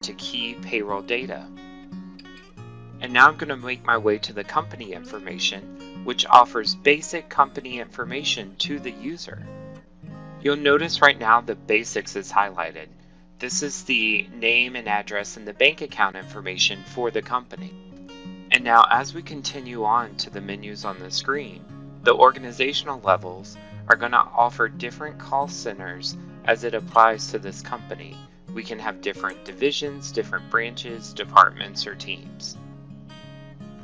into key payroll data. And now I'm going to make my way to the company information, which offers basic company information to the user. You'll notice right now the basics is highlighted. This is the name and address and the bank account information for the company. And now as we continue on to the menus on the screen, the organizational levels are going to offer different call centers as it applies to this company. We can have different divisions, different branches, departments, or teams.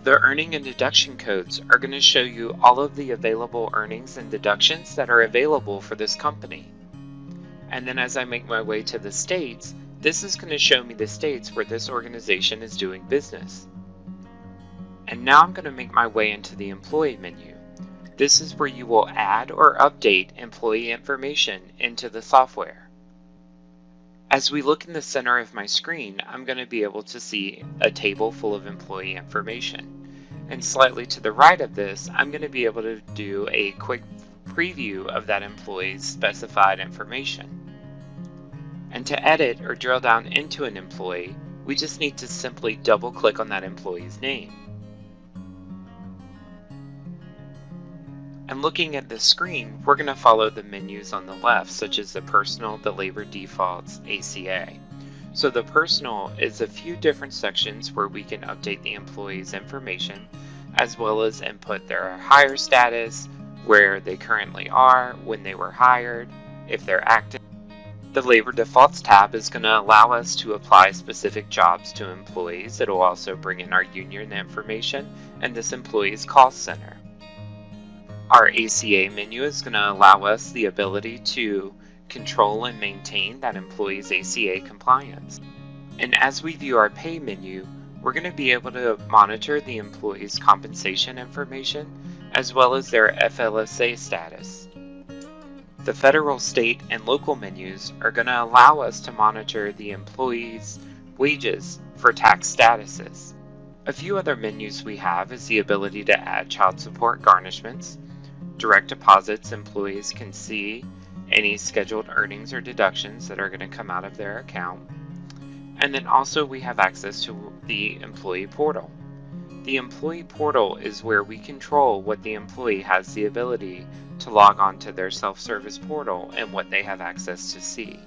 The earning and deduction codes are going to show you all of the available earnings and deductions that are available for this company. And then as I make my way to the states, this is going to show me the states where this organization is doing business. And now I'm going to make my way into the employee menu. This is where you will add or update employee information into the software. As we look in the center of my screen, I'm going to be able to see a table full of employee information. And slightly to the right of this, I'm going to be able to do a quick preview of that employee's specified information. And to edit or drill down into an employee, we just need to simply double click on that employee's name. And looking at the screen, we're going to follow the menus on the left, such as the personal, the labor defaults, ACA. So the personal is a few different sections where we can update the employee's information, as well as input their hire status, where they currently are, when they were hired, if they're active. The labor defaults tab is going to allow us to apply specific jobs to employees. It'll also bring in our union information and this employee's call center. Our ACA menu is going to allow us the ability to control and maintain that employee's ACA compliance. And as we view our pay menu, we're going to be able to monitor the employee's compensation information as well as their FLSA status. The federal, state, and local menus are going to allow us to monitor the employee's wages for tax statuses. A few other menus we have is the ability to add child support garnishments. Direct deposits, employees can see any scheduled earnings or deductions that are going to come out of their account. And then also we have access to the employee portal. The employee portal is where we control what the employee has the ability to log on to their self-service portal and what they have access to see.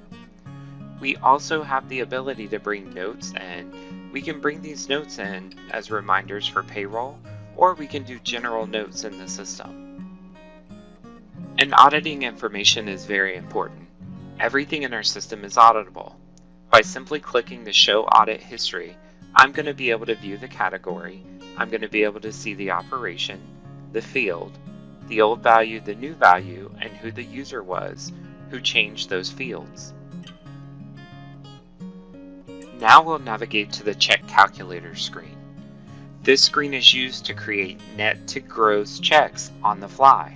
We also have the ability to bring notes in. We can bring these notes in as reminders for payroll, or we can do general notes in the system. And auditing information is very important. Everything in our system is auditable. By simply clicking the Show Audit History, I'm going to be able to view the category, I'm going to be able to see the operation, the field, the old value, the new value, and who the user was who changed those fields. Now we'll navigate to the Check Calculator screen. This screen is used to create net to gross checks on the fly.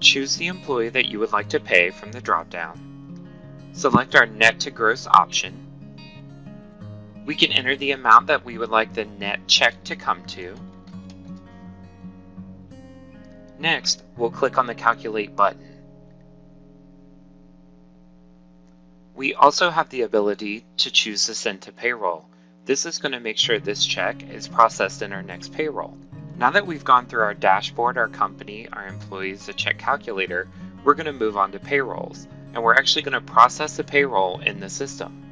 Choose the employee that you would like to pay from the drop-down. Select our net to gross option. We can enter the amount that we would like the net check to come to. Next, we'll click on the Calculate button. We also have the ability to choose to send to payroll. This is going to make sure this check is processed in our next payroll. Now that we've gone through our dashboard, our company, our employees, the check calculator, we're going to move on to payrolls, and we're actually going to process the payroll in the system.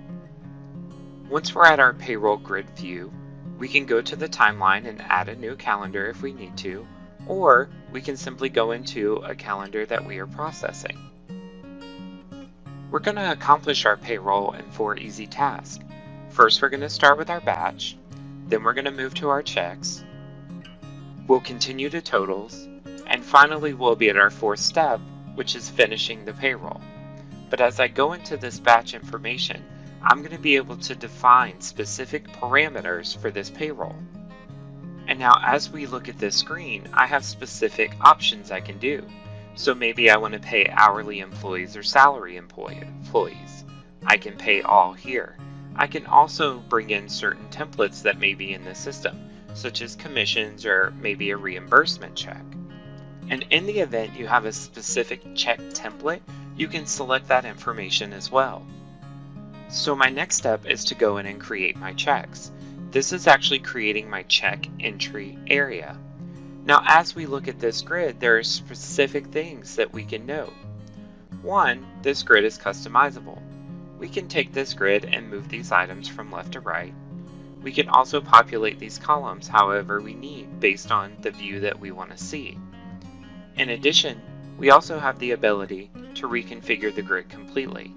Once we're at our payroll grid view, we can go to the timeline and add a new calendar if we need to, or we can simply go into a calendar that we are processing. We're going to accomplish our payroll in 4 easy tasks. First, we're going to start with our batch, then we're going to move to our checks. We'll continue to totals, and finally we'll be at our 4th step, which is finishing the payroll. But as I go into this batch information, I'm going to be able to define specific parameters for this payroll. And now as we look at this screen, I have specific options I can do. So maybe I want to pay hourly employees or salary employees. I can pay all here. I can also bring in certain templates that may be in the system, such as commissions or maybe a reimbursement check. And in the event you have a specific check template, you can select that information as well. So my next step is to go in and create my checks. This is actually creating my check entry area. Now, as we look at this grid, there are specific things that we can note. One, this grid is customizable. We can take this grid and move these items from left to right. We can also populate these columns however we need based on the view that we want to see. In addition, we also have the ability to reconfigure the grid completely.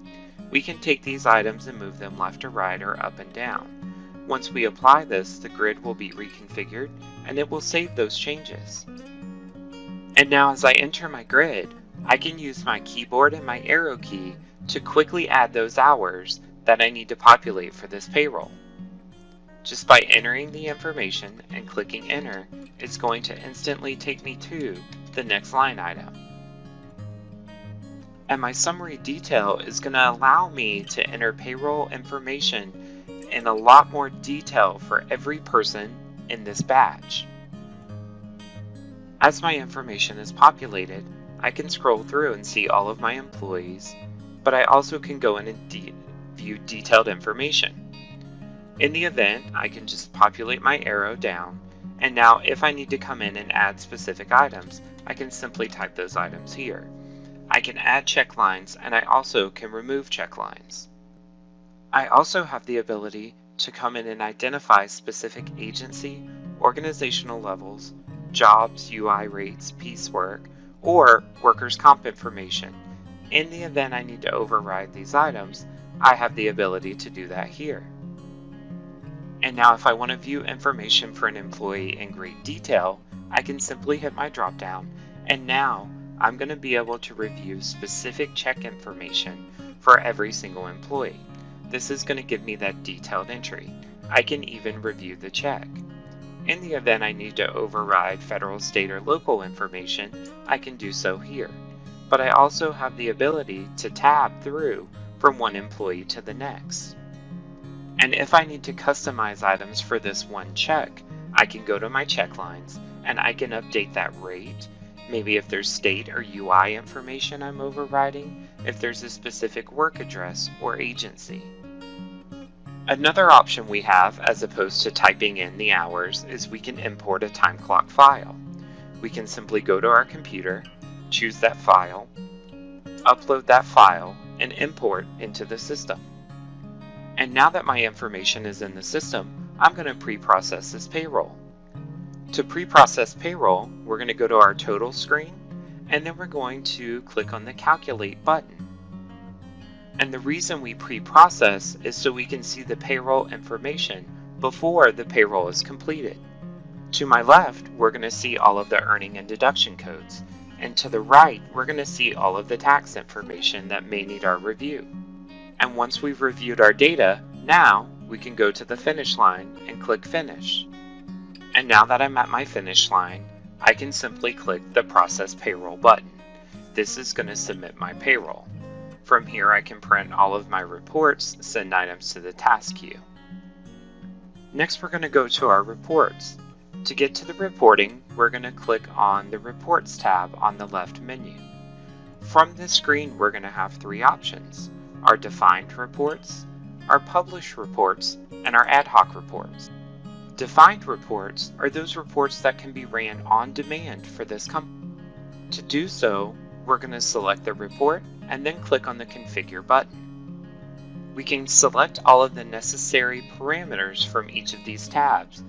We can take these items and move them left to right or up and down. Once we apply this, the grid will be reconfigured and it will save those changes. And now as I enter my grid, I can use my keyboard and my arrow key to quickly add those hours that I need to populate for this payroll. Just by entering the information and clicking enter, it's going to instantly take me to the next line item. And my summary detail is going to allow me to enter payroll information in a lot more detail for every person in this batch. As my information is populated, I can scroll through and see all of my employees, but I also can go in and view detailed information. In the event, I can just populate my arrow down, and now if I need to come in and add specific items, I can simply type those items here. I can add check lines, and I also can remove check lines. I also have the ability to come in and identify specific agency, organizational levels, jobs, UI rates, piecework, or workers' comp information. In the event I need to override these items, I have the ability to do that here. And now if I want to view information for an employee in great detail, I can simply hit my drop down, and now I'm going to be able to review specific check information for every single employee. This is going to give me that detailed entry. I can even review the check. In the event I need to override federal, state, or local information, I can do so here. But I also have the ability to tab through from one employee to the next. And if I need to customize items for this one check, I can go to my check lines and I can update that rate. Maybe if there's state or UI information I'm overriding, if there's a specific work address or agency. Another option we have, as opposed to typing in the hours, is we can import a time clock file. We can simply go to our computer, choose that file, upload that file, and import into the system. And now that my information is in the system, I'm going to pre-process this payroll. To pre-process payroll, we're going to go to our total screen, and then we're going to click on the Calculate button. And the reason we pre-process is so we can see the payroll information before the payroll is completed. To my left, we're going to see all of the earning and deduction codes, and to the right, we're going to see all of the tax information that may need our review. And once we've reviewed our data, now we can go to the finish line and click Finish. And now that I'm at my finish line, I can simply click the Process Payroll button. This is going to submit my payroll. From here, I can print all of my reports, send items to the task queue. Next, we're going to go to our reports. To get to the reporting, we're going to click on the Reports tab on the left menu. From this screen, we're going to have three options: our defined reports, our published reports, and our ad hoc reports. Defined reports are those reports that can be ran on demand for this company. To do so, we're going to select the report and then click on the Configure button. We can select all of the necessary parameters from each of these tabs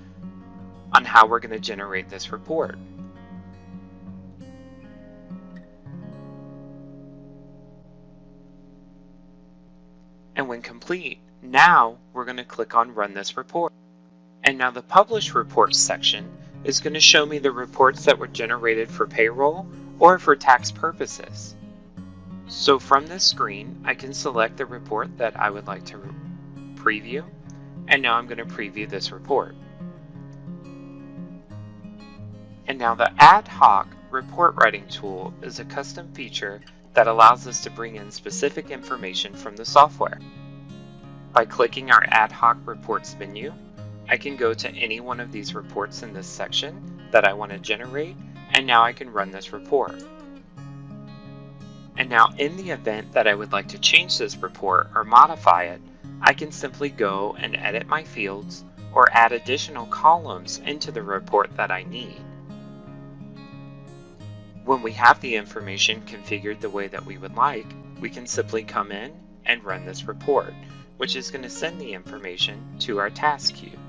on how we're going to generate this report. And when complete, now we're going to click on Run this report. And now the Publish Reports section is going to show me the reports that were generated for payroll or for tax purposes. So from this screen, I can select the report that I would like to preview, and now I'm going to preview this report. And now the Ad Hoc Report Writing tool is a custom feature that allows us to bring in specific information from the software. By clicking our Ad Hoc Reports menu, I can go to any one of these reports in this section that I want to generate, and now I can run this report. And now in the event that I would like to change this report or modify it, I can simply go and edit my fields or add additional columns into the report that I need. When we have the information configured the way that we would like, we can simply come in and run this report, which is going to send the information to our task queue.